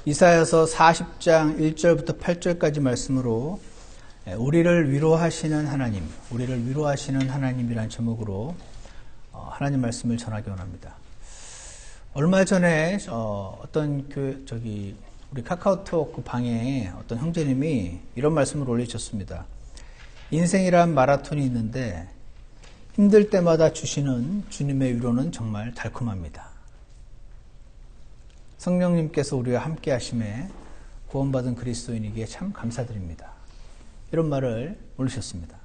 이사야서 40장 1절부터 8절까지 말씀으로 우리를 위로하시는 하나님, 우리를 위로하시는 하나님이라는 제목으로 하나님 말씀을 전하기 원합니다. 얼마 전에 어떤 우리 카카오톡 방에 어떤 형제님이 이런 말씀을 올리셨습니다. 인생이란 마라톤이 있는데 힘들 때마다 주시는 주님의 위로는 정말 달콤합니다. 성령님께서 우리와 함께 하심에 구원받은 그리스도인에게 참 감사드립니다. 이런 말을 올리셨습니다.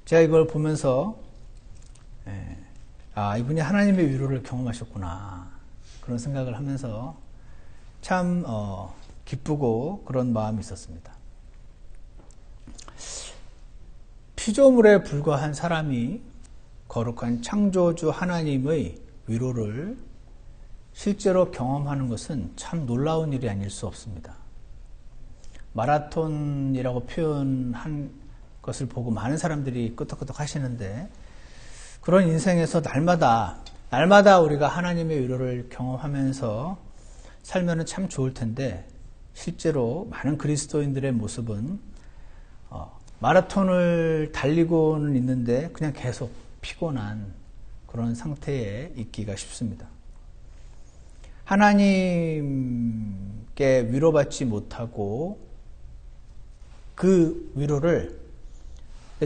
제가 이걸 보면서 이분이 하나님의 위로를 경험하셨구나 그런 생각을 하면서 참 기쁘고 그런 마음이 있었습니다. 피조물에 불과한 사람이 거룩한 창조주 하나님의 위로를 실제로 경험하는 것은 참 놀라운 일이 아닐 수 없습니다. 마라톤이라고 표현한 것을 보고 많은 사람들이 끄덕끄덕 하시는데 그런 인생에서 날마다 우리가 하나님의 위로를 경험하면서 살면 참 좋을 텐데 실제로 많은 그리스도인들의 모습은 마라톤을 달리고는 있는데 그냥 계속 피곤한 그런 상태에 있기가 쉽습니다. 하나님께 위로받지 못하고 그 위로를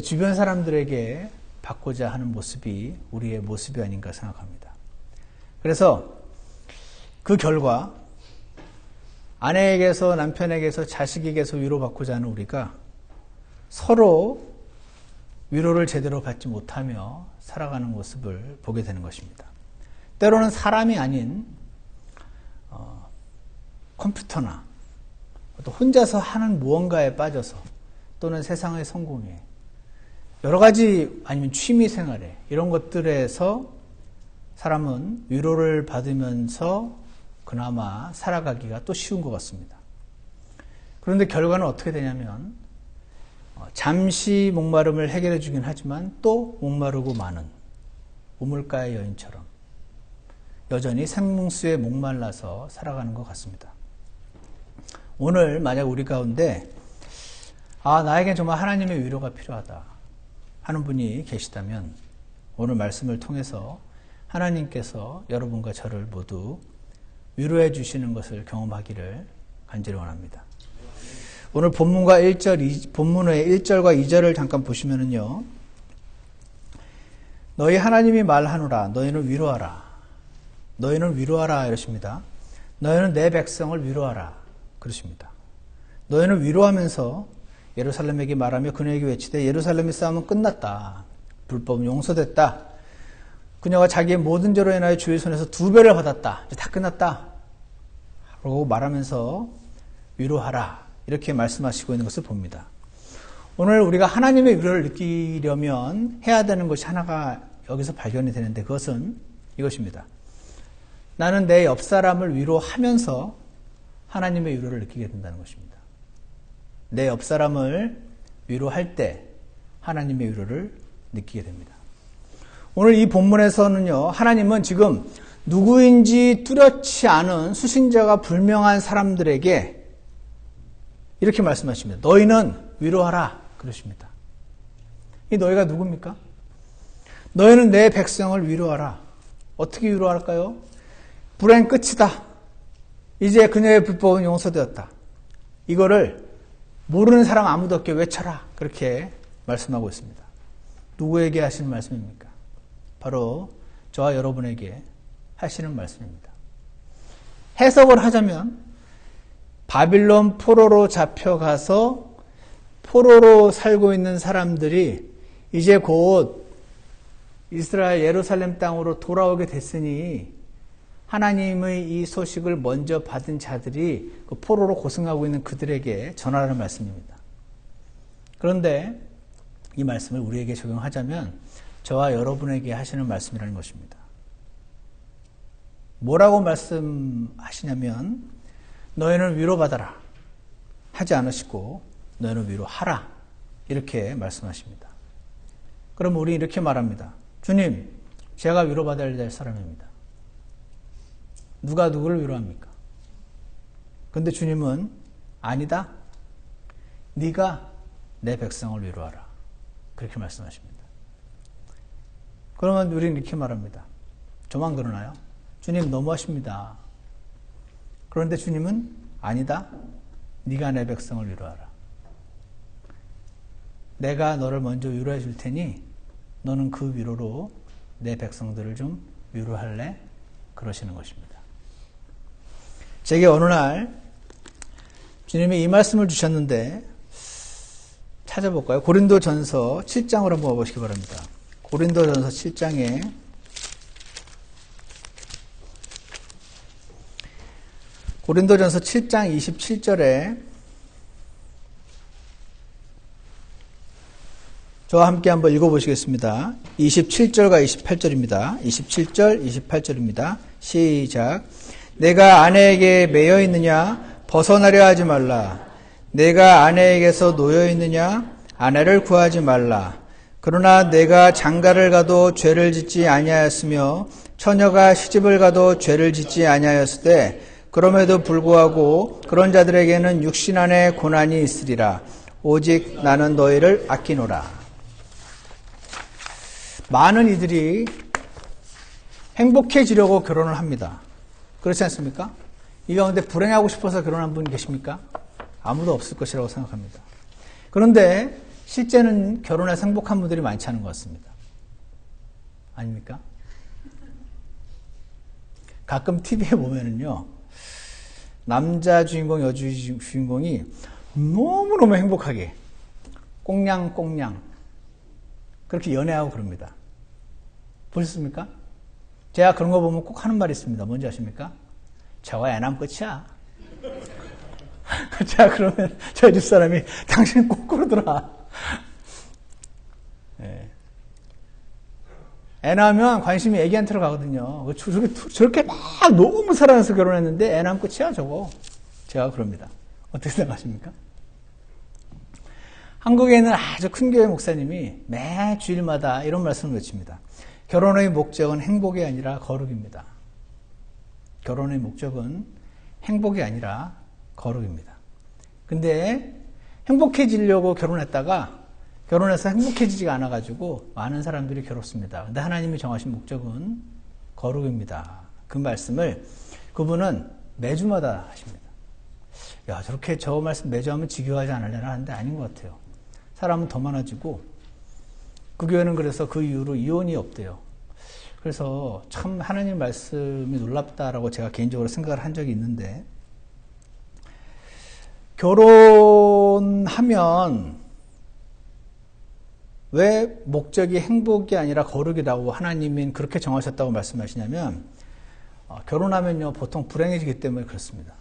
주변 사람들에게 받고자 하는 모습이 우리의 모습이 아닌가 생각합니다. 그래서 그 결과 아내에게서 남편에게서 자식에게서 위로받고자 하는 우리가 서로 위로를 제대로 받지 못하며 살아가는 모습을 보게 되는 것입니다. 때로는 사람이 아닌 컴퓨터나 또 혼자서 하는 무언가에 빠져서 또는 세상의 성공에 여러 가지 아니면 취미 생활에 이런 것들에서 사람은 위로를 받으면서 그나마 살아가기가 또 쉬운 것 같습니다. 그런데 결과는 어떻게 되냐면 잠시 목마름을 해결해 주긴 하지만 또 목마르고 마는 우물가의 여인처럼 여전히 생명수에 목말라서 살아가는 것 같습니다. 오늘 만약 우리 가운데 나에겐 정말 하나님의 위로가 필요하다 하는 분이 계시다면 오늘 말씀을 통해서 하나님께서 여러분과 저를 모두 위로해 주시는 것을 경험하기를 간절히 원합니다. 오늘 본문의 1절과 2절을 잠깐 보시면은요. 너희 하나님이 말하노라 너희는 위로하라. 너희는 위로하라 이러십니다. 너희는 내 백성을 위로하라 그러십니다. 너희는 위로하면서 예루살렘에게 말하며 그녀에게 외치되 예루살렘의 싸움은 끝났다. 불법은 용서됐다. 그녀가 자기의 모든 죄로 인하여 주의 손에서 2배를 받았다. 이제 다 끝났다. 라고 말하면서 위로하라. 이렇게 말씀하시고 있는 것을 봅니다. 오늘 우리가 하나님의 위로를 느끼려면 해야 되는 것이 하나가 여기서 발견이 되는데 그것은 이것입니다. 나는 내 옆 사람을 위로하면서 하나님의 위로를 느끼게 된다는 것입니다. 내 옆 사람을 위로할 때 하나님의 위로를 느끼게 됩니다. 오늘 이 본문에서는요, 하나님은 지금 누구인지 뚜렷이 않은 수신자가 불명한 사람들에게 이렇게 말씀하십니다. 너희는 위로하라 그러십니다. 이 너희가 누굽니까? 너희는 내 백성을 위로하라. 어떻게 위로할까요? 불행 끝이다. 이제 그녀의 불법은 용서되었다. 이거를 모르는 사람 아무도 없게 외쳐라. 그렇게 말씀하고 있습니다. 누구에게 하시는 말씀입니까? 바로 저와 여러분에게 하시는 말씀입니다. 해석을 하자면 바빌론 포로로 잡혀가서 포로로 살고 있는 사람들이 이제 곧 이스라엘 예루살렘 땅으로 돌아오게 됐으니 하나님의 이 소식을 먼저 받은 자들이 그 포로로 고생하고 있는 그들에게 전하라는 말씀입니다. 그런데 이 말씀을 우리에게 적용하자면 저와 여러분에게 하시는 말씀이라는 것입니다. 뭐라고 말씀하시냐면 너희는 위로받아라 하지 않으시고 너희는 위로하라 이렇게 말씀하십니다. 그럼 우리 이렇게 말합니다. 주님, 제가 위로받아야 될 사람입니다. 누가 누구를 위로합니까? 그런데 주님은 아니다. 네가 내 백성을 위로하라. 그렇게 말씀하십니다. 그러면 우리는 이렇게 말합니다. 저만 그러나요? 주님 너무하십니다. 그런데 주님은 아니다. 네가 내 백성을 위로하라. 내가 너를 먼저 위로해 줄 테니 너는 그 위로로 내 백성들을 좀 위로할래? 그러시는 것입니다. 제게 어느 날 주님이 이 말씀을 주셨는데 찾아볼까요? 고린도전서 7장으로 한번 보시기 바랍니다. 고린도전서 7장에 고린도전서 7장 27절에 저와 함께 한번 읽어보시겠습니다. 27절과 28절입니다. 27절, 28절입니다. 시작. 내가 아내에게 매여 있느냐? 벗어나려 하지 말라. 내가 아내에게서 놓여 있느냐? 아내를 구하지 말라. 그러나 내가 장가를 가도 죄를 짓지 아니하였으며 처녀가 시집을 가도 죄를 짓지 아니하였을 때 그럼에도 불구하고 그런 자들에게는 육신 안에 고난이 있으리라. 오직 나는 너희를 아끼노라. 많은 이들이 행복해지려고 결혼을 합니다. 그렇지 않습니까? 이 가운데 불행하고 싶어서 결혼한 분 계십니까? 아무도 없을 것이라고 생각합니다. 그런데 실제는 결혼해서 행복한 분들이 많지 않은 것 같습니다. 아닙니까? 가끔 TV에 보면은요, 남자 주인공, 여주 주인공이 너무너무 행복하게 꽁냥꽁냥 그렇게 연애하고 그럽니다. 보셨습니까? 제가 그런 거 보면 꼭 하는 말이 있습니다. 뭔지 아십니까? 저거 애 낳으면 끝이야. 제가 그러면 저희 집사람이 당신 꼭 그러더라. 네. 애 낳으면 관심이 애기한테로 가거든요. 저렇게 막 너무 사랑해서 결혼했는데 애 낳으면 끝이야 저거. 제가 그럽니다. 어떻게 생각하십니까? 한국에 있는 아주 큰 교회 목사님이 매 주일마다 이런 말씀을 외칩니다. 결혼의 목적은 행복이 아니라 거룩입니다. 결혼의 목적은 행복이 아니라 거룩입니다. 근데 행복해지려고 결혼했다가 결혼해서 행복해지지가 않아가지고 많은 사람들이 괴롭습니다. 근데 하나님이 정하신 목적은 거룩입니다. 그 말씀을 그분은 매주마다 하십니다. 야, 저렇게 저 말씀 매주 하면 지겨워하지 않으려나 하는데 아닌 것 같아요. 사람은 더 많아지고 그 교회는 그래서 그 이후로 이혼이 없대요. 그래서 참 하나님 말씀이 놀랍다라고 제가 개인적으로 생각을 한 적이 있는데 결혼하면 왜 목적이 행복이 아니라 거룩이라고 하나님은 그렇게 정하셨다고 말씀하시냐면 결혼하면요 보통 불행해지기 때문에 그렇습니다.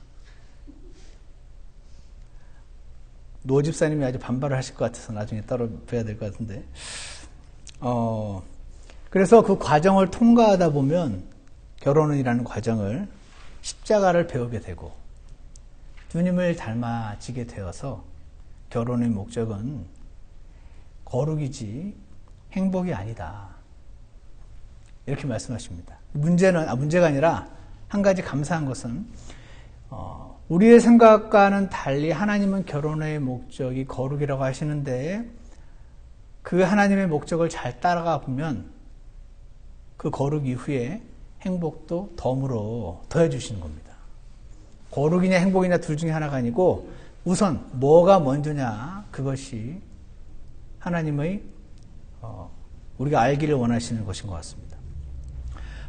노 집사님이 아주 반발을 하실 것 같아서 나중에 따로 뵈야 될 것 같은데 그래서 그 과정을 통과하다 보면 결혼이라는 과정을 십자가를 배우게 되고 주님을 닮아지게 되어서 결혼의 목적은 거룩이지 행복이 아니다. 이렇게 말씀하십니다. 문제가 아니라 한 가지 감사한 것은 우리의 생각과는 달리 하나님은 결혼의 목적이 거룩이라고 하시는데 그 하나님의 목적을 잘 따라가 보면 그 거룩 이후에 행복도 덤으로 더해 주시는 겁니다. 거룩이냐 행복이냐 둘 중에 하나가 아니고 우선 뭐가 먼저냐 그것이 하나님의 우리가 알기를 원하시는 것인 것 같습니다.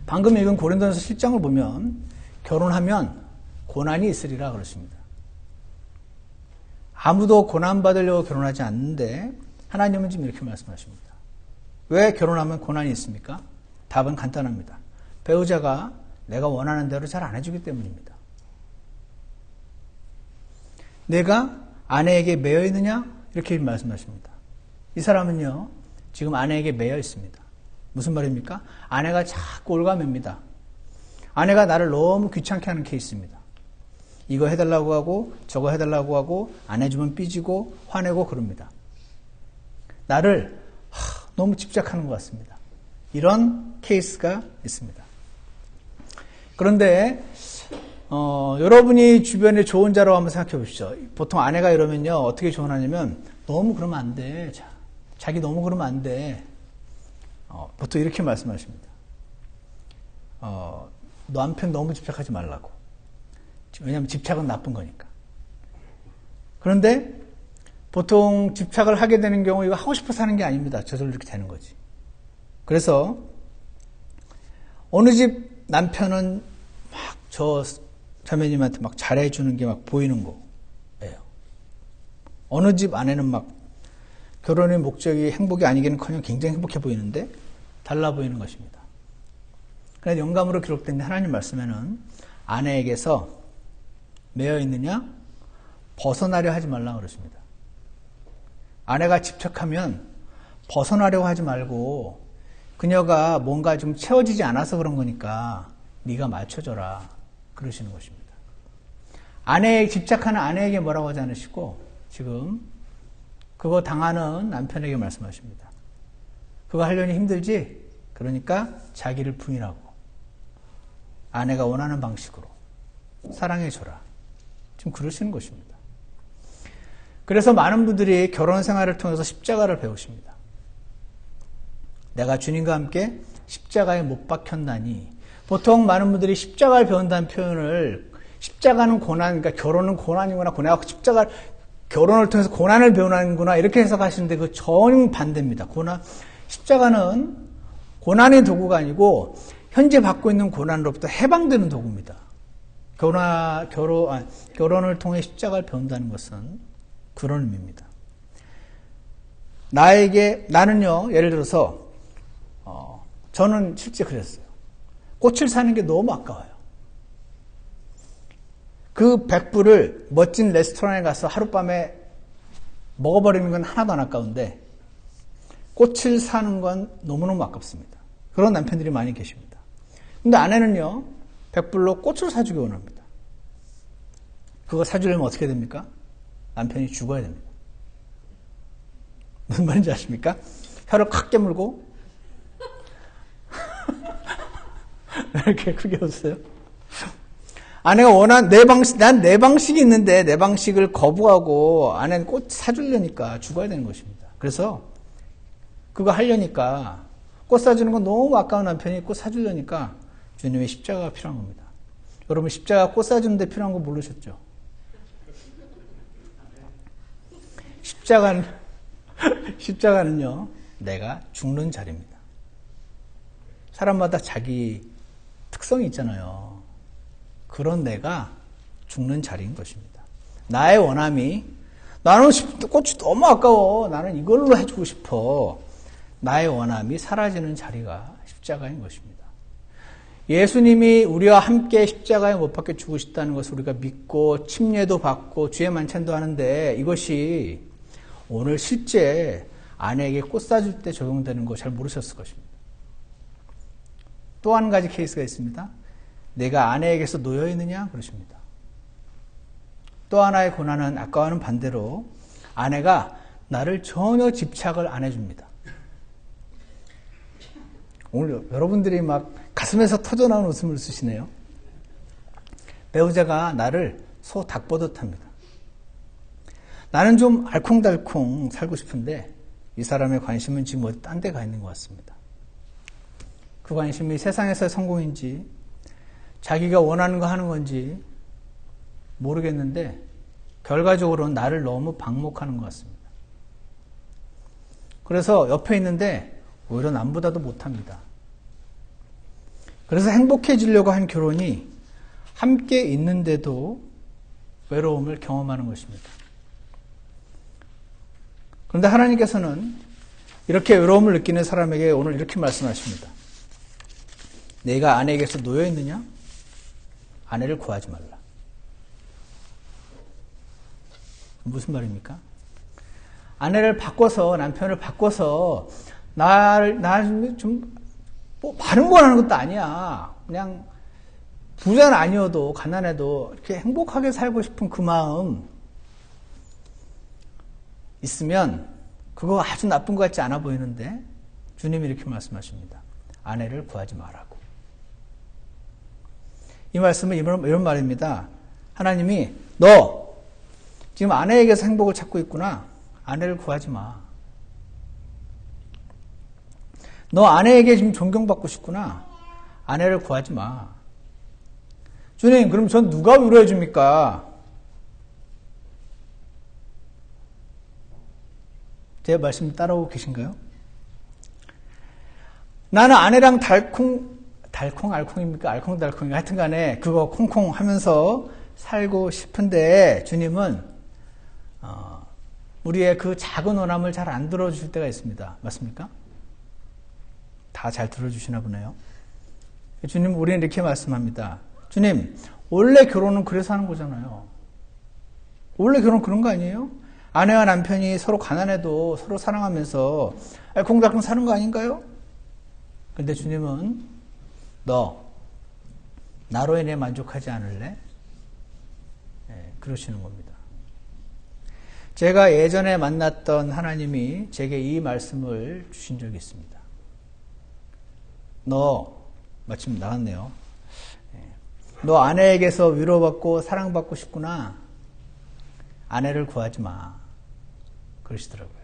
방금 읽은 고린도전서 7장을 보면 결혼하면 고난이 있으리라 그러십니다. 아무도 고난받으려고 결혼하지 않는데 하나님은 지금 이렇게 말씀하십니다. 왜 결혼하면 고난이 있습니까? 답은 간단합니다. 배우자가 내가 원하는 대로 잘 안 해주기 때문입니다. 내가 아내에게 매여 있느냐? 이렇게 말씀하십니다. 이 사람은요, 지금 아내에게 매여 있습니다. 무슨 말입니까? 아내가 자꾸 올가맵니다. 아내가 나를 너무 귀찮게 하는 케이스입니다. 이거 해달라고 하고 저거 해달라고 하고 안 해주면 삐지고 화내고 그럽니다. 나를 너무 집착하는 것 같습니다. 이런 케이스가 있습니다. 그런데 여러분이 주변에 조언자라고 한번 생각해 보십시오. 보통 아내가 이러면요, 어떻게 조언하냐면, 너무 그러면 안 돼. 자기 너무 그러면 안 돼. 보통 이렇게 말씀하십니다. 남편 너무 집착하지 말라고. 왜냐하면 집착은 나쁜 거니까. 그런데 보통 집착을 하게 되는 경우 이거 하고 싶어서 하는 게 아닙니다. 저절로 이렇게 되는 거지. 그래서 어느 집 남편은 막 저 자매님한테 막 잘해주는 게 막 보이는 거예요. 어느 집 아내는 막 결혼의 목적이 행복이 아니기는커녕 굉장히 행복해 보이는데 달라 보이는 것입니다. 그래서 영감으로 기록된 하나님 말씀에는 아내에게서 매여 있느냐? 벗어나려 하지 말라 그러십니다. 아내가 집착하면 벗어나려고 하지 말고 그녀가 뭔가 좀 채워지지 않아서 그런 거니까 네가 맞춰줘라 그러시는 것입니다. 아내에 집착하는 아내에게 뭐라고 하지 않으시고 지금 그거 당하는 남편에게 말씀하십니다. 그거 하려니 힘들지? 그러니까 자기를 부인하고 아내가 원하는 방식으로 사랑해줘라. 지금 그러시는 것입니다. 그래서 많은 분들이 결혼 생활을 통해서 십자가를 배우십니다. 내가 주님과 함께 십자가에 못 박혔나니 보통 많은 분들이 십자가를 배운다는 표현을 십자가는 고난, 그러니까 결혼은 고난이구나, 내가 결혼을 통해서 고난을 배우는구나 이렇게 해석하시는데 그 정반대입니다. 십자가는 고난의 도구가 아니고 현재 받고 있는 고난으로부터 해방되는 도구입니다. 결혼을 통해 십자가를 배운다는 것은 그런 의미입니다. 나는요, 예를 들어서, 저는 실제 그랬어요. 꽃을 사는 게 너무 아까워요. 그 100불을 멋진 레스토랑에 가서 하룻밤에 먹어버리는 건 하나도 안 아까운데, 꽃을 사는 건 너무너무 아깝습니다. 그런 남편들이 많이 계십니다. 근데 아내는요, 100불로 꽃을 사주기 원합니다. 그거 사주려면 어떻게 됩니까? 남편이 죽어야 됩니다. 무슨 말인지 아십니까? 혀를 콱 깨물고 이렇게 크게 웃어요. 아내가 원한 난 내 방식이 있는데 내 방식을 거부하고 아내는 꽃 사주려니까 죽어야 되는 것입니다. 그래서 그거 하려니까 꽃 사주는 건 너무 아까운 남편이 꽃 사주려니까 주님의 십자가가 필요한 겁니다. 여러분 십자가 꽃 사주는 데 필요한 거 모르셨죠? 십자가는요, 내가 죽는 자리입니다. 사람마다 자기 특성이 있잖아요. 그런 내가 죽는 자리인 것입니다. 나의 원함이, 나는 꽃이 너무 아까워. 나는 이걸로 해주고 싶어. 나의 원함이 사라지는 자리가 십자가인 것입니다. 예수님이 우리와 함께 십자가에 못 박혀 죽으셨다는 것을 우리가 믿고 침례도 받고 주의 만찬도 하는데 이것이 오늘 실제 아내에게 꽃 사줄 때 적용되는 거 잘 모르셨을 것입니다. 또 한 가지 케이스가 있습니다. 내가 아내에게서 놓여있느냐? 그러십니다. 또 하나의 고난은 아까와는 반대로 아내가 나를 전혀 집착을 안 해줍니다. 오늘 여러분들이 막 가슴에서 터져나오는 웃음을 쓰시네요. 배우자가 나를 소 닭보듯 합니다. 나는 좀 알콩달콩 살고 싶은데 이 사람의 관심은 지금 어디 딴 데 가 있는 것 같습니다. 그 관심이 세상에서의 성공인지 자기가 원하는 거 하는 건지 모르겠는데 결과적으로는 나를 너무 방목하는 것 같습니다. 그래서 옆에 있는데 오히려 남보다도 못합니다. 그래서 행복해지려고 한 결혼이 함께 있는데도 외로움을 경험하는 것입니다. 그런데 하나님께서는 이렇게 외로움을 느끼는 사람에게 오늘 이렇게 말씀하십니다. 내가 아내에게서 놓여있느냐? 아내를 구하지 말라. 무슨 말입니까? 아내를 바꿔서, 남편을 바꿔서, 나를 좀, 많은 걸 하는 것도 아니야. 그냥, 부자는 아니어도, 가난해도, 이렇게 행복하게 살고 싶은 그 마음 있으면, 그거 아주 나쁜 것 같지 않아 보이는데, 주님이 이렇게 말씀하십니다. 아내를 구하지 말라고. 이 말씀은 이런 말입니다. 하나님이 너 지금 아내에게서 행복을 찾고 있구나. 아내를 구하지 마. 너 아내에게 지금 존경받고 싶구나. 아내를 구하지 마. 주님, 그럼 전 누가 위로해 줍니까? 제 말씀 따라오고 계신가요? 나는 아내랑 알콩입니까? 알콩달콩인가? 하여튼 간에 그거 콩콩 하면서 살고 싶은데 주님은 우리의 그 작은 원함을 잘 안 들어주실 때가 있습니다. 맞습니까? 다 잘 들어주시나 보네요. 주님, 우리는 이렇게 말씀합니다. 주님, 원래 결혼은 그래서 하는 거잖아요. 원래 결혼 그런 거 아니에요? 아내와 남편이 서로 가난해도 서로 사랑하면서 알콩달콩 사는 거 아닌가요? 근데 주님은 너 나로 인해 만족하지 않을래? 네, 그러시는 겁니다. 제가 예전에 만났던 하나님이 제게 이 말씀을 주신 적이 있습니다. 너 마침 나왔네요. 너 아내에게서 위로받고 사랑받고 싶구나. 아내를 구하지 마. 그러시더라고요.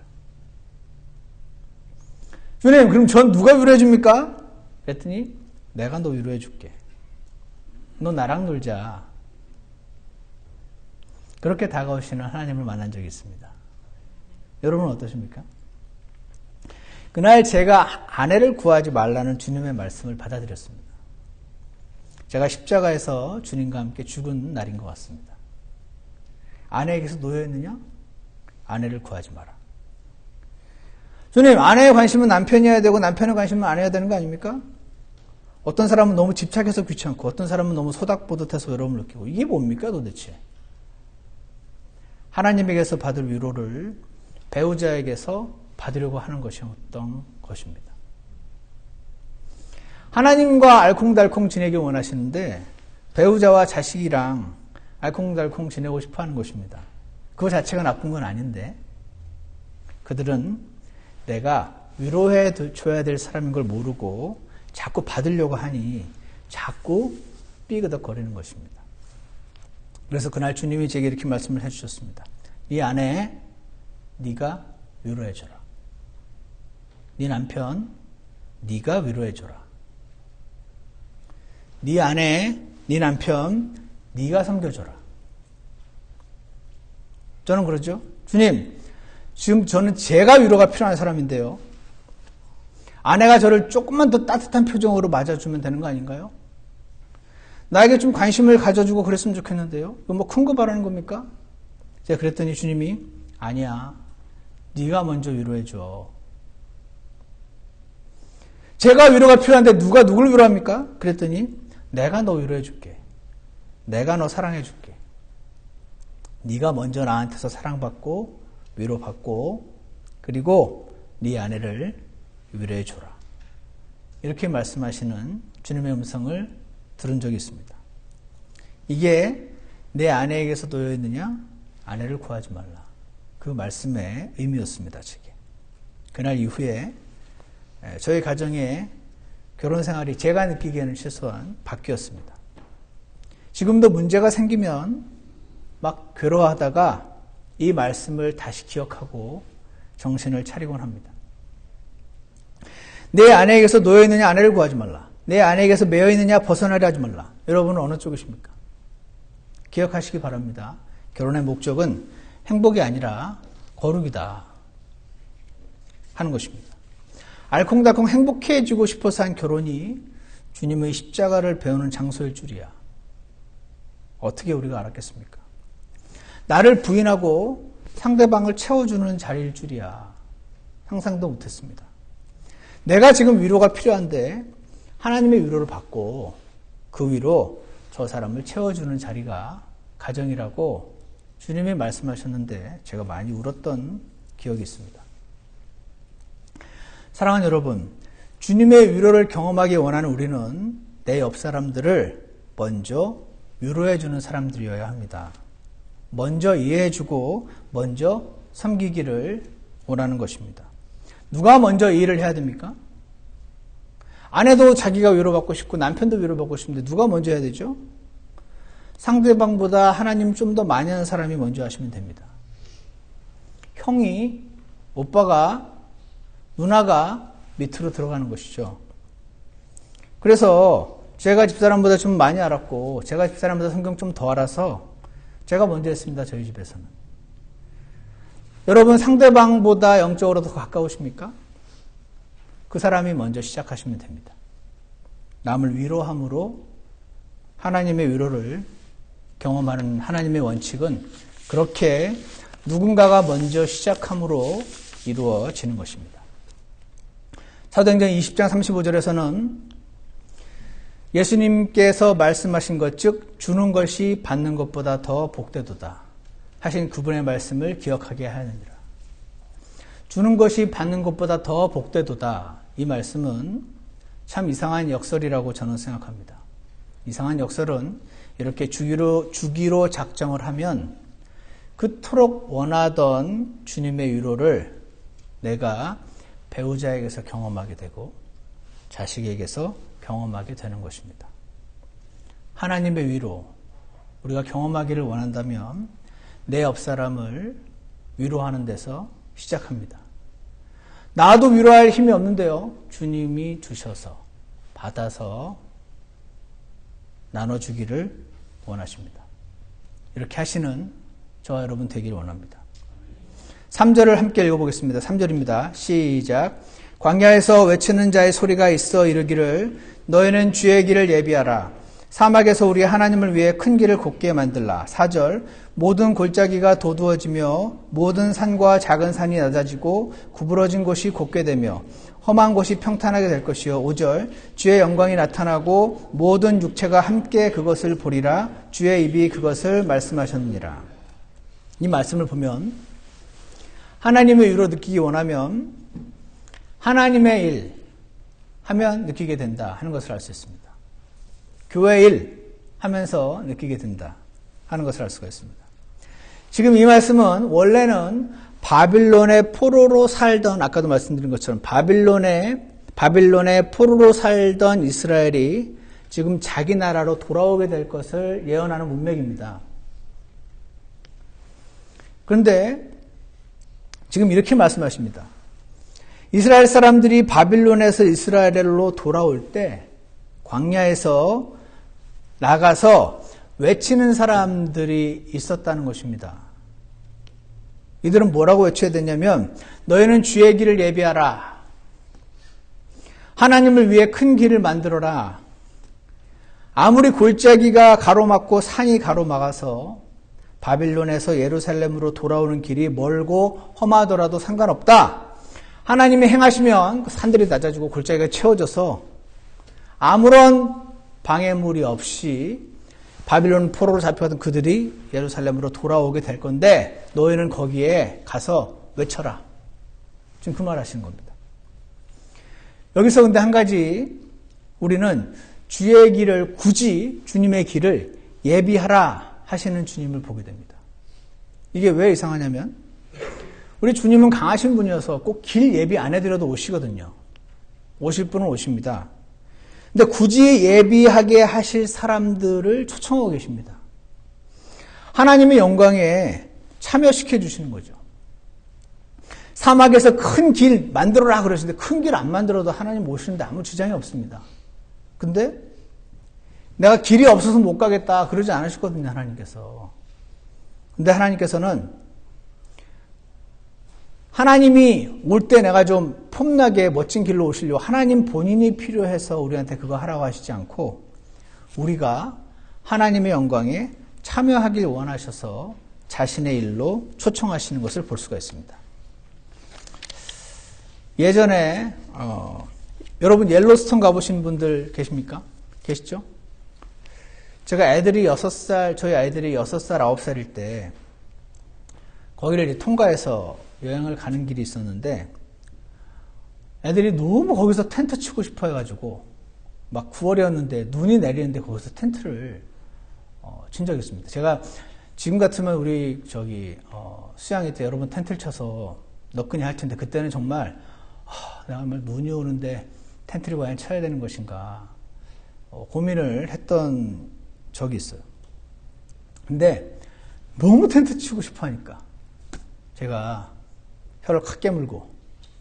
주님, 그럼 전 누가 위로해 줍니까? 그랬더니 내가 너 위로해 줄게. 너 나랑 놀자. 그렇게 다가오시는 하나님을 만난 적이 있습니다. 여러분은 어떠십니까? 그날 제가 아내를 구하지 말라는 주님의 말씀을 받아들였습니다. 제가 십자가에서 주님과 함께 죽은 날인 것 같습니다. 아내에게서 놓여있느냐? 아내를 구하지 마라. 주님, 아내의 관심은 남편이어야 되고 남편의 관심은 아내여야 되는 거 아닙니까? 어떤 사람은 너무 집착해서 귀찮고 어떤 사람은 너무 소닥보듯해서 외로움을 느끼고 이게 뭡니까 도대체? 하나님에게서 받을 위로를 배우자에게서 받으려고 하는 것이 어떤 것입니다. 하나님과 알콩달콩 지내기 원하시는데 배우자와 자식이랑 알콩달콩 지내고 싶어 하는 것입니다. 그거 자체가 나쁜 건 아닌데 그들은 내가 위로해 줘야 될 사람인 걸 모르고 자꾸 받으려고 하니 자꾸 삐그덕거리는 것입니다. 그래서 그날 주님이 제게 이렇게 말씀을 해주셨습니다. 네 아내 네가 위로해줘라. 네 남편 네가 위로해줘라. 네 아내 네 남편 네가 섬겨줘라. 저는 그러죠. 주님, 지금 저는 제가 위로가 필요한 사람인데요. 아내가 저를 조금만 더 따뜻한 표정으로 맞아주면 되는 거 아닌가요? 나에게 좀 관심을 가져주고 그랬으면 좋겠는데요. 이거 뭐 큰 거 바라는 겁니까? 제가 그랬더니 주님이 아니야. 네가 먼저 위로해줘. 제가 위로가 필요한데 누가 누굴 위로합니까? 그랬더니 내가 너 위로해줄게. 내가 너 사랑해줄게. 네가 먼저 나한테서 사랑받고 위로받고 그리고 네 아내를 위로해줘라. 이렇게 말씀하시는 주님의 음성을 들은 적이 있습니다. 이게 내 아내에게서 놓여있느냐? 아내를 구하지 말라. 그 말씀의 의미였습니다. 제게. 그날 이후에 저희 가정의 결혼 생활이 제가 느끼기에는 최소한 바뀌었습니다. 지금도 문제가 생기면 막 괴로워하다가 이 말씀을 다시 기억하고 정신을 차리곤 합니다. 내 아내에게서 놓여있느냐? 아내를 구하지 말라. 내 아내에게서 매여있느냐? 벗어나려 하지 말라. 여러분은 어느 쪽이십니까? 기억하시기 바랍니다. 결혼의 목적은 행복이 아니라 거룩이다 하는 것입니다. 알콩달콩 행복해지고 싶어서 한 결혼이 주님의 십자가를 배우는 장소일 줄이야. 어떻게 우리가 알았겠습니까? 나를 부인하고 상대방을 채워주는 자리일 줄이야. 상상도 못했습니다. 내가 지금 위로가 필요한데 하나님의 위로를 받고 그 위로 저 사람을 채워주는 자리가 가정이라고 주님이 말씀하셨는데 제가 많이 울었던 기억이 있습니다. 사랑하는 여러분, 주님의 위로를 경험하기 원하는 우리는 내 옆 사람들을 먼저 위로해주는 사람들이어야 합니다. 먼저 이해해주고 먼저 섬기기를 원하는 것입니다. 누가 먼저 이 일을 해야 됩니까? 아내도 자기가 위로받고 싶고 남편도 위로받고 싶은데 누가 먼저 해야 되죠? 상대방보다 하나님 좀 더 많이 하는 사람이 먼저 하시면 됩니다. 형이, 오빠가, 누나가 밑으로 들어가는 것이죠. 그래서 제가 집사람보다 좀 많이 알았고 제가 집사람보다 성경 좀 더 알아서 제가 먼저 했습니다. 저희 집에서는. 여러분 상대방보다 영적으로 더 가까우십니까? 그 사람이 먼저 시작하시면 됩니다. 남을 위로함으로 하나님의 위로를 경험하는 하나님의 원칙은 그렇게 누군가가 먼저 시작함으로 이루어지는 것입니다. 사도행전 20장 35절에서는 예수님께서 말씀하신 것, 즉 주는 것이 받는 것보다 더 복되도다 하신 그분의 말씀을 기억하게 하느니라. 주는 것이 받는 것보다 더 복되도다. 이 말씀은 참 이상한 역설이라고 저는 생각합니다. 이상한 역설은 이렇게 주기로 작정을 하면 그토록 원하던 주님의 위로를 내가 배우자에게서 경험하게 되고 자식에게서 경험하게 되는 것입니다. 하나님의 위로 우리가 경험하기를 원한다면 내 옆사람을 위로하는 데서 시작합니다. 나도 위로할 힘이 없는데요. 주님이 주셔서 받아서 나눠주기를 원하십니다. 이렇게 하시는 저와 여러분 되기를 원합니다. 3절을 함께 읽어보겠습니다. 3절입니다. 시작. 광야에서 외치는 자의 소리가 있어 이르기를 너희는 주의 길을 예비하라. 사막에서 우리 하나님을 위해 큰 길을 곧게 만들라. 4절. 모든 골짜기가 도두어지며 모든 산과 작은 산이 낮아지고 구부러진 곳이 곧게 되며 험한 곳이 평탄하게 될 것이요. 5절. 주의 영광이 나타나고 모든 육체가 함께 그것을 보리라. 주의 입이 그것을 말씀하셨느니라. 이 말씀을 보면 하나님의 위로 느끼기 원하면 하나님의 일 하면 느끼게 된다 하는 것을 알 수 있습니다. 교회 일 하면서 느끼게 된다 하는 것을 알 수가 있습니다. 지금 이 말씀은 원래는 바빌론의 포로로 살던, 아까도 말씀드린 것처럼 바빌론의 포로로 살던 이스라엘이 지금 자기 나라로 돌아오게 될 것을 예언하는 문맥입니다. 그런데 지금 이렇게 말씀하십니다. 이스라엘 사람들이 바빌론에서 이스라엘로 돌아올 때 광야에서 나가서 외치는 사람들이 있었다는 것입니다. 이들은 뭐라고 외쳐야 되냐면 너희는 주의 길을 예비하라. 하나님을 위해 큰 길을 만들어라. 아무리 골짜기가 가로막고 산이 가로막아서 바빌론에서 예루살렘으로 돌아오는 길이 멀고 험하더라도 상관없다. 하나님이 행하시면 산들이 낮아지고 골짜기가 채워져서 아무런 방해물이 없이 바빌론 포로로 잡혀가던 그들이 예루살렘으로 돌아오게 될 건데 너희는 거기에 가서 외쳐라. 지금 그 말 하시는 겁니다. 여기서 근데 한 가지 우리는 주의 길을 굳이 주님의 길을 예비하라 하시는 주님을 보게 됩니다. 이게 왜 이상하냐면 우리 주님은 강하신 분이어서 꼭 길 예비 안 해드려도 오시거든요. 오실 분은 오십니다. 근데 굳이 예비하게 하실 사람들을 초청하고 계십니다. 하나님의 영광에 참여시켜 주시는 거죠. 사막에서 큰 길 만들어라 그러시는데 큰 길 안 만들어도 하나님 오시는데 아무 지장이 없습니다. 근데 내가 길이 없어서 못 가겠다 그러지 않으셨거든요. 하나님께서. 근데 하나님께서는 하나님이 올 때 내가 좀 폼나게 멋진 길로 오시려고 하나님 본인이 필요해서 우리한테 그거 하라고 하시지 않고 우리가 하나님의 영광에 참여하길 원하셔서 자신의 일로 초청하시는 것을 볼 수가 있습니다. 예전에 여러분 옐로스톤 가보신 분들 계십니까? 계시죠? 제가 저희 아이들이 6살, 9살일 때 거기를 이제 통과해서 여행을 가는 길이 있었는데 애들이 너무 거기서 텐트 치고 싶어 해가지고 막 9월이었는데 눈이 내리는데 거기서 텐트를 친 적이 있습니다. 제가 지금 같으면 우리 수양회 때 여러분 텐트를 쳐서 너끈히 할 텐데 그때는 정말 내가 정말 눈이 오는데 텐트를 과연 쳐야 되는 것인가 고민을 했던 적이 있어요. 근데 너무 텐트 치고 싶어 하니까 제가 혀를 칵 깨물고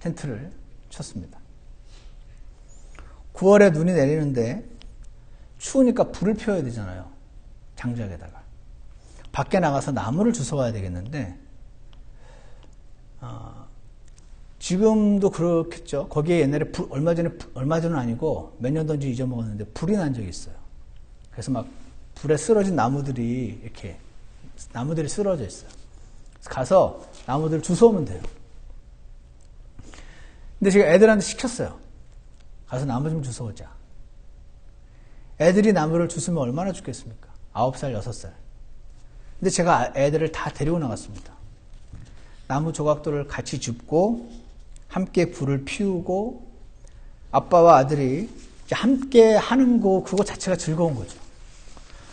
텐트를 쳤습니다. 9월에 눈이 내리는데 추우니까 불을 피워야 되잖아요. 장작에다가. 밖에 나가서 나무를 주워와야 되겠는데 지금도 그렇겠죠. 거기에 옛날에 얼마 전은 아니고 몇 년 전인지 잊어먹었는데 불이 난 적이 있어요. 그래서 막 불에 쓰러진 나무들이 이렇게 나무들이 쓰러져 있어요. 그래서 가서 나무들을 주워오면 돼요. 근데 제가 애들한테 시켰어요. 가서 나무 좀 주워오자. 애들이 나무를 주우면 얼마나 죽겠습니까? 9살, 6살. 근데 제가 애들을 다 데리고 나갔습니다. 나무 조각들을 같이 줍고 함께 불을 피우고 아빠와 아들이 함께 하는 거 그거 자체가 즐거운 거죠.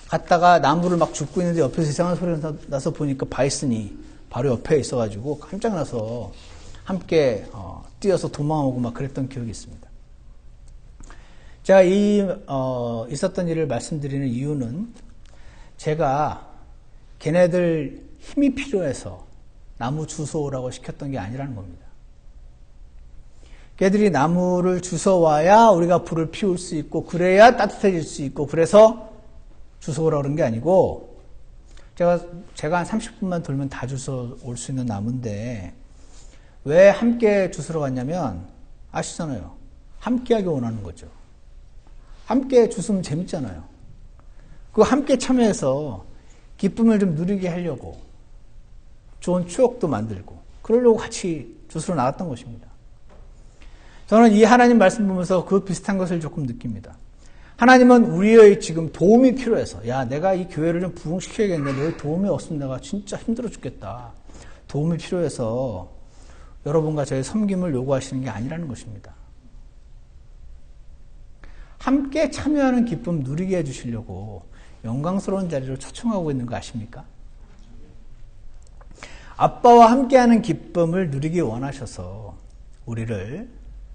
갔다가 나무를 막 줍고 있는데 옆에서 이상한 소리가 나서 보니까 바이슨이 바로 옆에 있어가지고 깜짝 나서 함께 뛰어서 도망오고 막 그랬던 기억이 있습니다. 제가 있었던 일을 말씀드리는 이유는 제가 걔네들 힘이 필요해서 나무 주워오라고 시켰던 게 아니라는 겁니다. 걔들이 나무를 주워와야 우리가 불을 피울 수 있고 그래야 따뜻해질 수 있고 그래서 주워오라고 그런 게 아니고 제가 한 30분만 돌면 다 주워올 수 있는 나무인데 왜 함께 주스러 갔냐면 아시잖아요. 함께하기 원하는 거죠. 함께 주스면 재밌잖아요. 그 함께 참여해서 기쁨을 좀 누리게 하려고 좋은 추억도 만들고 그러려고 같이 주스러 나갔던 것입니다. 저는 이 하나님 말씀 보면서 그 비슷한 것을 조금 느낍니다. 하나님은 우리의 지금 도움이 필요해서 야 내가 이 교회를 좀 부흥시켜야겠는데 너의 도움이 없으면 내가 진짜 힘들어 죽겠다. 도움이 필요해서 여러분과 저의 섬김을 요구하시는 게 아니라는 것입니다. 함께 참여하는 기쁨 누리게 해주시려고 영광스러운 자리로 초청하고 있는 거 아십니까? 아빠와 함께하는 기쁨을 누리기 원하셔서 우리를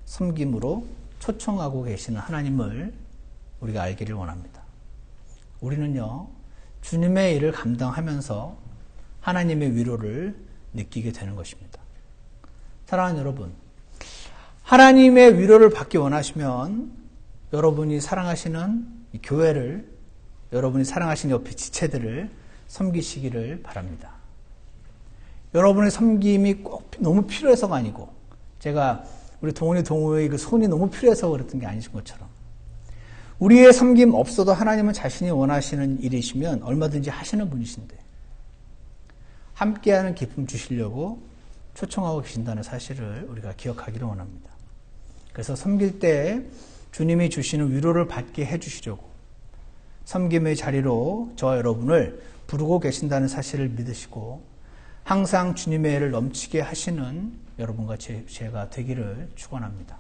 섬김으로 초청하고 계시는 하나님을 우리가 알기를 원합니다. 우리는요, 주님의 일을 감당하면서 하나님의 위로를 느끼게 되는 것입니다. 사랑하는 여러분, 하나님의 위로를 받기 원하시면 여러분이 사랑하시는 이 교회를, 여러분이 사랑하시는 옆에 지체들을 섬기시기를 바랍니다. 여러분의 섬김이 꼭 너무 필요해서가 아니고 제가 우리 동호의 그 손이 너무 필요해서 그랬던 게 아니신 것처럼 우리의 섬김 없어도 하나님은 자신이 원하시는 일이시면 얼마든지 하시는 분이신데 함께하는 기쁨 주시려고 초청하고 계신다는 사실을 우리가 기억하기를 원합니다. 그래서 섬길 때 주님이 주시는 위로를 받게 해주시려고 섬김의 자리로 저와 여러분을 부르고 계신다는 사실을 믿으시고 항상 주님의 애를 넘치게 하시는 여러분과 제가 되기를 축원합니다.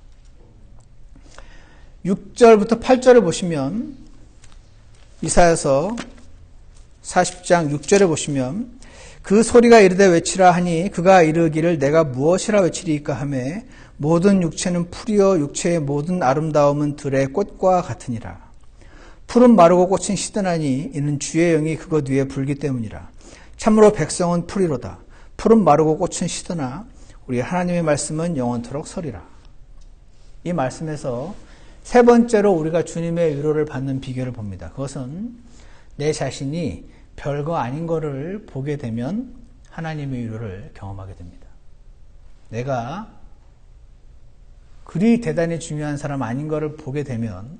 6절부터 8절을 보시면 이사야서 40장 6절에 보시면 그 소리가 이르되 외치라 하니 그가 이르기를 내가 무엇이라 외치리이까 하매 모든 육체는 풀이요 육체의 모든 아름다움은 들의 꽃과 같으니라. 풀은 마르고 꽃은 시드나니 이는 주의 영이 그것 위에 불기 때문이라. 참으로 백성은 풀이로다. 풀은 마르고 꽃은 시드나 우리 하나님의 말씀은 영원토록 서리라. 이 말씀에서 세 번째로 우리가 주님의 위로를 받는 비결을 봅니다. 그것은 내 자신이 별거 아닌 거를 보게 되면 하나님의 위로를 경험하게 됩니다. 내가 그리 대단히 중요한 사람 아닌 거를 보게 되면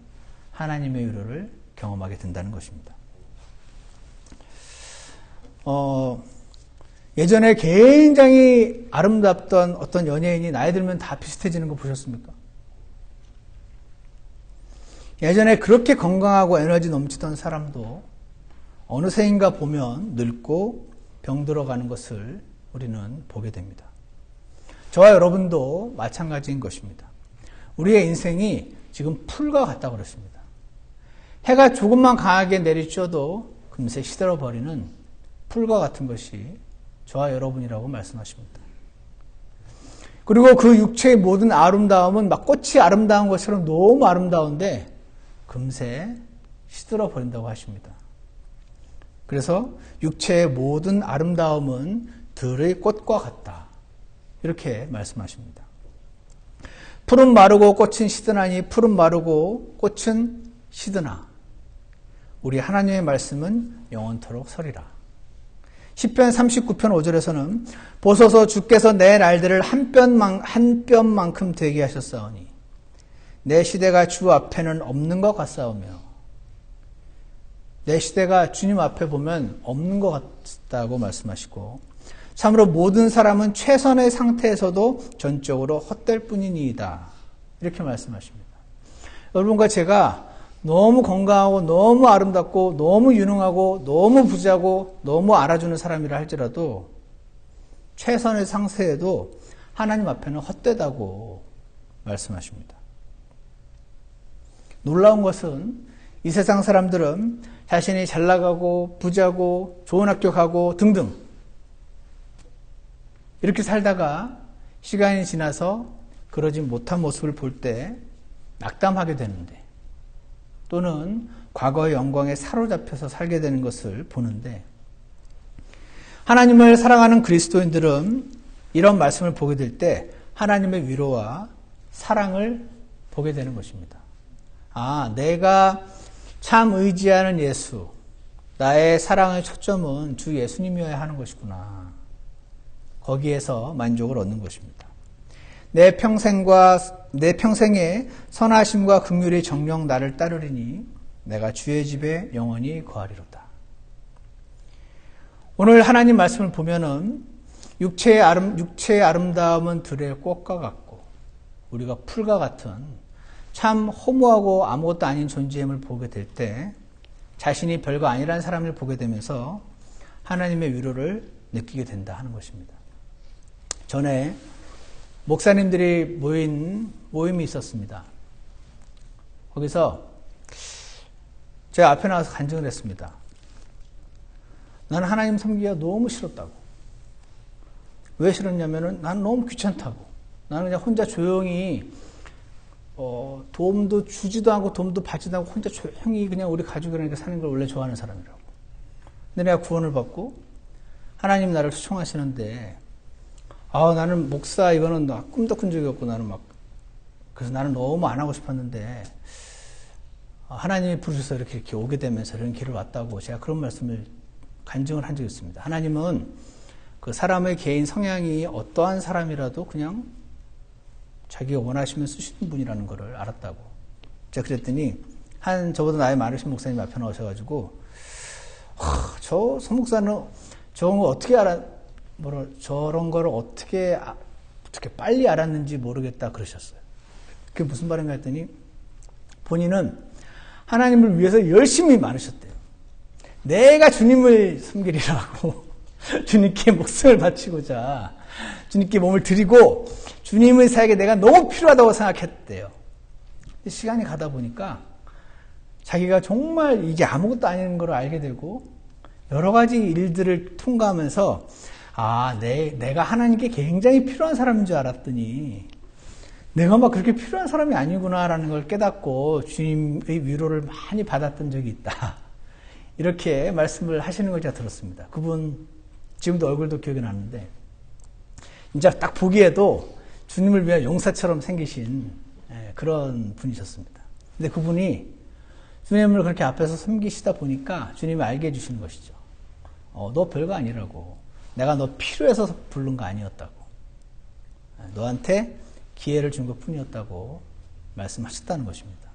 하나님의 위로를 경험하게 된다는 것입니다. 예전에 굉장히 아름답던 어떤 연예인이 나이 들면 다 비슷해지는 거 보셨습니까? 예전에 그렇게 건강하고 에너지 넘치던 사람도 어느새인가 보면 늙고 병들어가는 것을 우리는 보게 됩니다. 저와 여러분도 마찬가지인 것입니다. 우리의 인생이 지금 풀과 같다고 그랬습니다. 해가 조금만 강하게 내리쬐어도 금세 시들어버리는 풀과 같은 것이 저와 여러분이라고 말씀하십니다. 그리고 그 육체의 모든 아름다움은 막 꽃이 아름다운 것처럼 너무 아름다운데 금세 시들어버린다고 하십니다. 그래서 육체의 모든 아름다움은 들의 꽃과 같다. 이렇게 말씀하십니다. 풀은 마르고 꽃은 시드나니 풀은 마르고 꽃은 시드나. 우리 하나님의 말씀은 영원토록 서리라. 시편 39편 5절에서는 보소서 주께서 내 날들을 한 뼘만큼 되게 하셨사오니 내 시대가 주 앞에는 없는 것 같사오며, 내 시대가 주님 앞에 보면 없는 것 같다고 말씀하시고, 참으로 모든 사람은 최선의 상태에서도 전적으로 헛될 뿐이니이다. 이렇게 말씀하십니다. 여러분과 제가 너무 건강하고 너무 아름답고 너무 유능하고 너무 부자고 너무 알아주는 사람이라 할지라도 최선의 상태에도 하나님 앞에는 헛되다고 말씀하십니다. 놀라운 것은 이 세상 사람들은 자신이 잘 나가고 부자고 좋은 학교 가고 등등 이렇게 살다가 시간이 지나서 그러지 못한 모습을 볼 때 낙담하게 되는데, 또는 과거의 영광에 사로잡혀서 살게 되는 것을 보는데, 하나님을 사랑하는 그리스도인들은 이런 말씀을 보게 될 때 하나님의 위로와 사랑을 보게 되는 것입니다. 아, 내가 참 의지하는 예수, 나의 사랑의 초점은 주 예수님이어야 하는 것이구나. 거기에서 만족을 얻는 것입니다. 내 평생의 선하심과 긍휼이 정녕 나를 따르리니 내가 주의 집에 영원히 거하리로다. 오늘 하나님 말씀을 보면은 육체의 아름다움은 들의 꽃과 같고 우리가 풀과 같은 참 허무하고 아무것도 아닌 존재임을 보게 될 때 자신이 별거 아니라는 사람을 보게 되면서 하나님의 위로를 느끼게 된다 하는 것입니다. 전에 목사님들이 모인 모임이 있었습니다. 거기서 제가 앞에 나와서 간증을 했습니다. 나는 하나님 섬기기가 너무 싫었다고. 왜 싫었냐면은 나는 너무 귀찮다고. 나는 그냥 혼자 조용히 도움도 주지도 않고 도움도 받지도 않고 혼자 조용히 그냥 우리 가족이랑 사는 걸 원래 좋아하는 사람이라고. 근데 내가 구원을 받고 하나님 나를 초청하시는데, 나는 목사 이거는 꿈도 꾼 적이 없고 그래서 나는 너무 안 하고 싶었는데 하나님이 부르셔서 이렇게 오게 되면서 이런 길을 왔다고 제가 그런 말씀을 간증을 한 적이 있습니다. 하나님은 그 사람의 개인 성향이 어떠한 사람이라도 그냥 자기가 원하시면 쓰시는 분이라는 것을 알았다고. 제가 그랬더니 저보다 나이 많으신 목사님 앞에 나오셔가지고 저 목사는 저런 거 어떻게 저런 거를 어떻게 빨리 알았는지 모르겠다 그러셨어요. 그게 무슨 말인가 했더니 본인은 하나님을 위해서 열심히 많으셨대요. 내가 주님을 섬기리라고 주님께 목숨을 바치고자 주님께 몸을 드리고 주님의 사역에 내가 너무 필요하다고 생각했대요. 시간이 가다 보니까 자기가 정말 이게 아무것도 아닌 걸 알게 되고 여러 가지 일들을 통과하면서 내가 하나님께 굉장히 필요한 사람인 줄 알았더니 내가 막 그렇게 필요한 사람이 아니구나라는 걸 깨닫고 주님의 위로를 많이 받았던 적이 있다. 이렇게 말씀을 하시는 걸 제가 들었습니다. 그분 지금도 얼굴도 기억이 나는데 진짜 딱 보기에도 주님을 위한 용사처럼 생기신 그런 분이셨습니다. 근데 그분이 주님을 그렇게 앞에서 섬기시다 보니까 주님이 알게 해주시는 것이죠. 너 별거 아니라고. 내가 너 필요해서 부른 거 아니었다고. 너한테 기회를 준 것 뿐이었다고 말씀하셨다는 것입니다.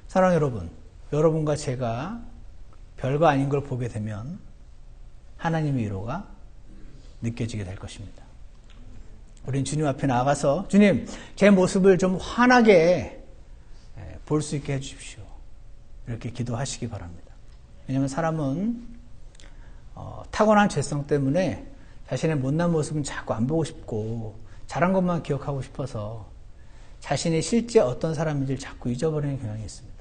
사랑하는 여러분, 여러분과 제가 별거 아닌 걸 보게 되면 하나님의 위로가 느껴지게 될 것입니다. 우린 주님 앞에 나가서 주님, 제 모습을 좀 환하게 볼 수 있게 해주십시오. 이렇게 기도하시기 바랍니다. 왜냐하면 사람은 타고난 죄성 때문에 자신의 못난 모습은 자꾸 안 보고 싶고 잘한 것만 기억하고 싶어서 자신이 실제 어떤 사람인지를 자꾸 잊어버리는 경향이 있습니다.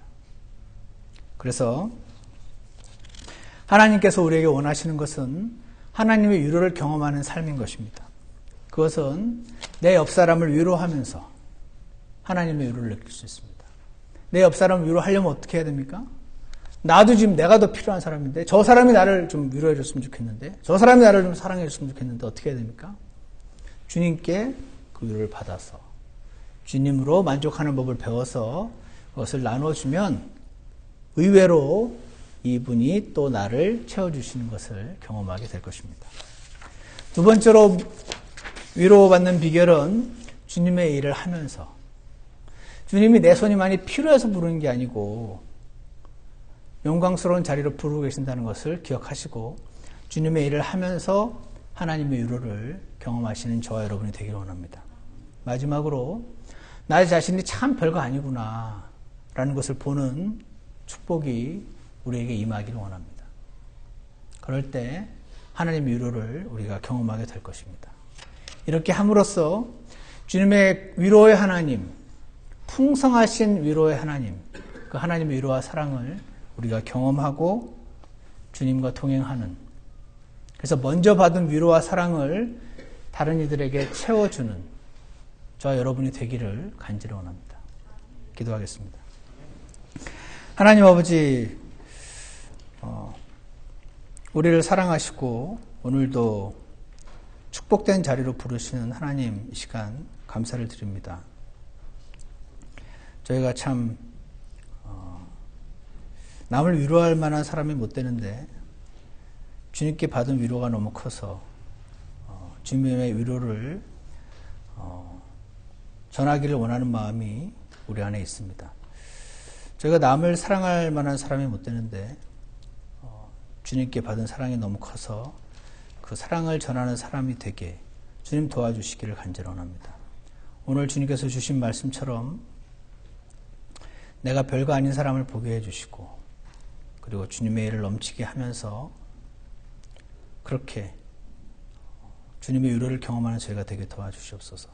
그래서 하나님께서 우리에게 원하시는 것은 하나님의 위로를 경험하는 삶인 것입니다. 그것은 내 옆사람을 위로하면서 하나님의 위로를 느낄 수 있습니다. 내 옆사람을 위로하려면 어떻게 해야 됩니까? 나도 지금 내가 더 필요한 사람인데, 저 사람이 나를 좀 위로해 줬으면 좋겠는데, 저 사람이 나를 좀 사랑해 줬으면 좋겠는데, 어떻게 해야 됩니까? 주님께 그 위로를 받아서, 주님으로 만족하는 법을 배워서 그것을 나눠주면 의외로 이분이 또 나를 채워주시는 것을 경험하게 될 것입니다. 두 번째로 위로받는 비결은 주님의 일을 하면서, 주님이 내 손이 많이 필요해서 부르는 게 아니고 영광스러운 자리로 부르고 계신다는 것을 기억하시고 주님의 일을 하면서 하나님의 위로를 경험하시는 저와 여러분이 되기를 원합니다. 마지막으로 나 자신이 참 별거 아니구나 라는 것을 보는 축복이 우리에게 임하기를 원합니다. 그럴 때 하나님의 위로를 우리가 경험하게 될 것입니다. 이렇게 함으로써 주님의 위로의 하나님, 풍성하신 위로의 하나님, 그 하나님의 위로와 사랑을 우리가 경험하고 주님과 동행하는, 그래서 먼저 받은 위로와 사랑을 다른 이들에게 채워주는 저와 여러분이 되기를 간절히 원합니다. 기도하겠습니다. 하나님 아버지, 우리를 사랑하시고 오늘도 축복된 자리로 부르시는 하나님, 이 시간 감사를 드립니다. 저희가 참 남을 위로할 만한 사람이 못 되는데 주님께 받은 위로가 너무 커서 주님의 위로를 전하기를 원하는 마음이 우리 안에 있습니다. 저희가 남을 사랑할 만한 사람이 못 되는데 주님께 받은 사랑이 너무 커서 그 사랑을 전하는 사람이 되게 주님 도와주시기를 간절히 원합니다. 오늘 주님께서 주신 말씀처럼 내가 별거 아닌 사람을 보게 해주시고 그리고 주님의 일을 넘치게 하면서 그렇게 주님의 위로를 경험하는 저희가 되게 도와주시옵소서.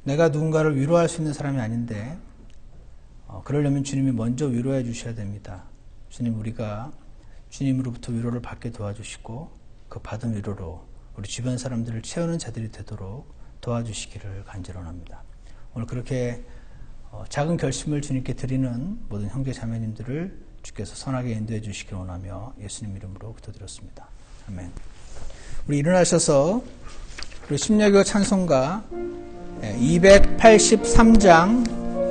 내가 누군가를 위로할 수 있는 사람이 아닌데 그러려면 주님이 먼저 위로해 주셔야 됩니다. 주님, 우리가 주님으로부터 위로를 받게 도와주시고 그 받은 위로로 우리 주변 사람들을 채우는 자들이 되도록 도와주시기를 간절히 원합니다. 오늘 그렇게 작은 결심을 주님께 드리는 모든 형제 자매님들을 주께서 선하게 인도해 주시길 원하며 예수님 이름으로 기도드렸습니다. 아멘. 우리 일어나셔서 우리 신약의 찬송가 283장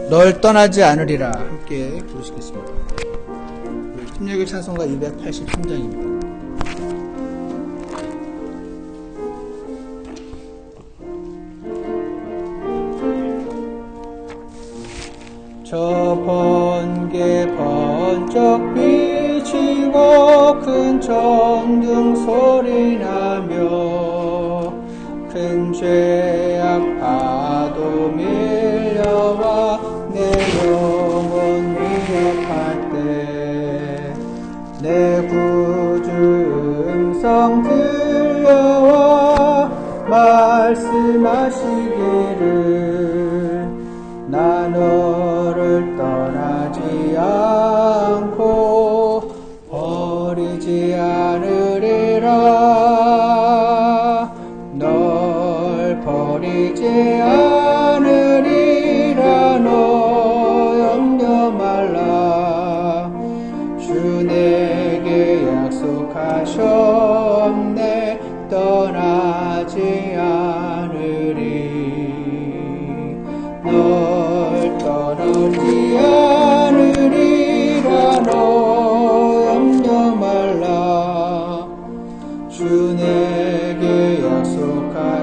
널 떠나지 않으리라 함께 부르시겠습니다. 신약의 찬송가 283장입니다. 저 번개 번쩍 비치고 큰 천둥 소리 나며 큰 죄악 파도 밀려와 내 영혼 위협할 때 내 구주 음성 들려와 말씀하시기를 나 너를 떠나지 않고 버리지 않으리라. 널 버리지 않으리라. 너 염려 말라. 주 내게 약속하셨네. 떠나지 않으리. 널 떠나지 않으리라. 너 염려 말라. 주 내게 약속하셨네.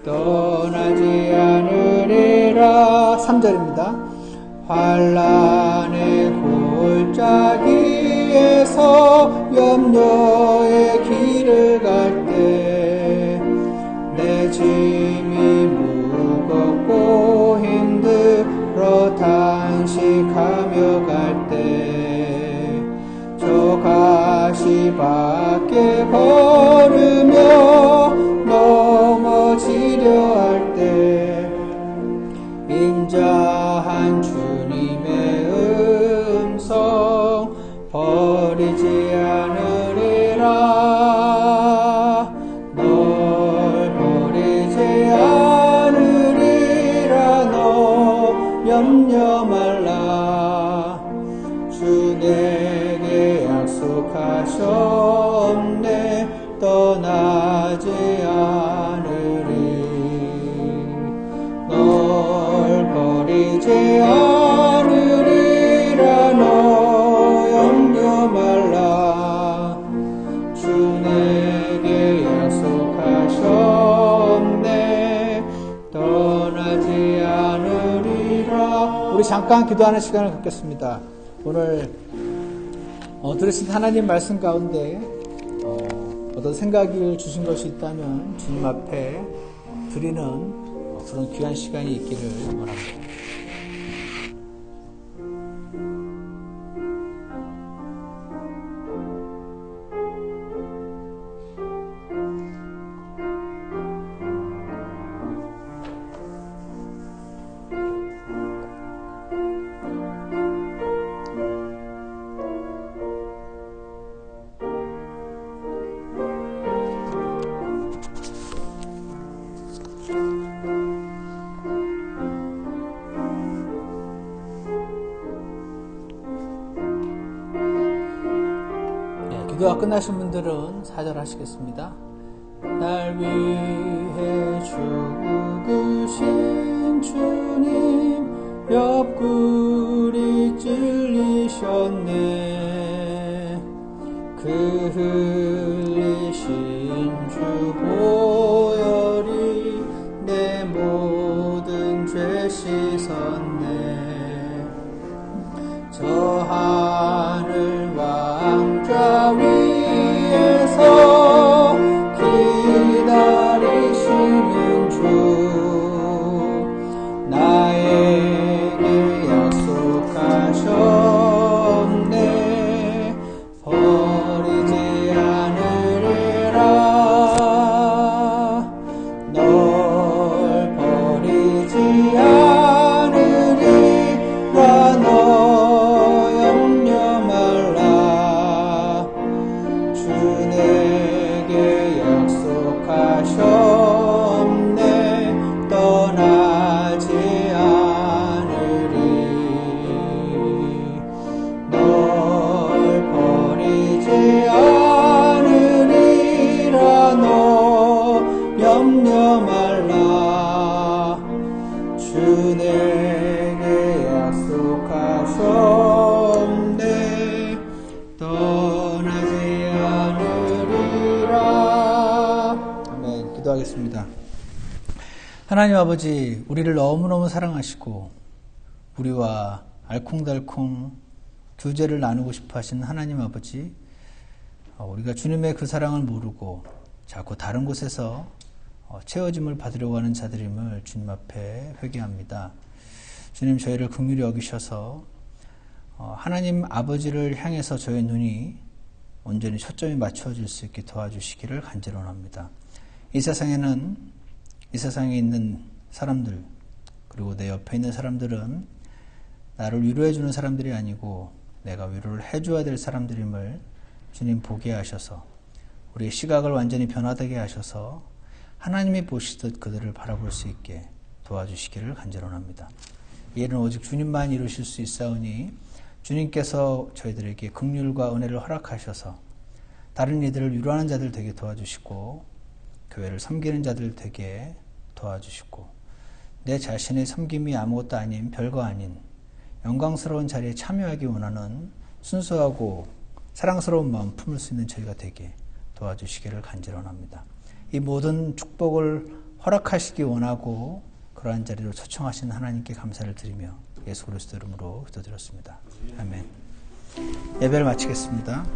떠나지 않으리라. 3절입니다. 환난의 골짜기에서 염려의 길을 갈 때 내 짐이 무겁고 힘들어 단식하며 갈 때 저 가시 밖에 걸으며 넘어지려 할 때 인자한 주님의 음성 버리지 않으리라. 널 버리지 않으리라. 너 염려 말라. 없네 떠나지 않으리 널 버리지 않으리라 너 염려 말라 주 내게 약속하셨네 떠나지 않으리라. 우리 잠깐 기도하는 시간을 갖겠습니다. 오늘 들으신 하나님 말씀 가운데 어떤 생각을 주신 것이 있다면 주님 앞에 드리는 그런 귀한 시간이 있기를 원합니다. 기도가 끝나신 분들은 4절 하시겠습니다. 날 위해 죽으신 주님 옆구리 찔리셨네 그 흘리신 주 보혈이 내 모든 죄 씻었네 저 하늘 왕좌 위에서 기다리시는 주 나에게 약속하셨네 버리지 않으리라 널 버리지 않으리라 너 염려 말라 주 내게 약속하셨네 떠나지 않으리 널 버리지 않으리라 너 염려 말라 주 내게 약속하셨네 떠나지 않으리라. 아멘. 기도하겠습니다. 하나님 아버지, 우리를 너무너무 사랑하시고 우리와 알콩달콩 교제를 나누고 싶어 하신 하나님 아버지, 우리가 주님의 그 사랑을 모르고 자꾸 다른 곳에서 채워짐을 받으려고 하는 자들임을 주님 앞에 회개합니다. 주님, 저희를 긍휼히 여기셔서 하나님 아버지를 향해서 저의 눈이 온전히 초점이 맞춰질 수 있게 도와주시기를 간절히 원합니다. 이 세상에는 이 세상에 있는 사람들, 그리고 내 옆에 있는 사람들은 나를 위로해주는 사람들이 아니고 내가 위로를 해줘야 될 사람들임을 주님 보게 하셔서 우리의 시각을 완전히 변화되게 하셔서 하나님이 보시듯 그들을 바라볼 수 있게 도와주시기를 간절히 원합니다. 이 일은 오직 주님만 이루실 수 있사오니 주님께서 저희들에게 긍휼과 은혜를 허락하셔서 다른 이들을 위로하는 자들 되게 도와주시고 교회를 섬기는 자들 되게 도와주시고 내 자신의 섬김이 아무것도 아닌 별거 아닌 영광스러운 자리에 참여하기 원하는 순수하고 사랑스러운 마음 품을 수 있는 저희가 되게 도와주시기를 간절히 원합니다. 이 모든 축복을 허락하시기 원하고 그러한 자리로 초청하신 하나님께 감사를 드리며 예수 그리스도 이름으로 기도드렸습니다. 아멘. 예배를 마치겠습니다.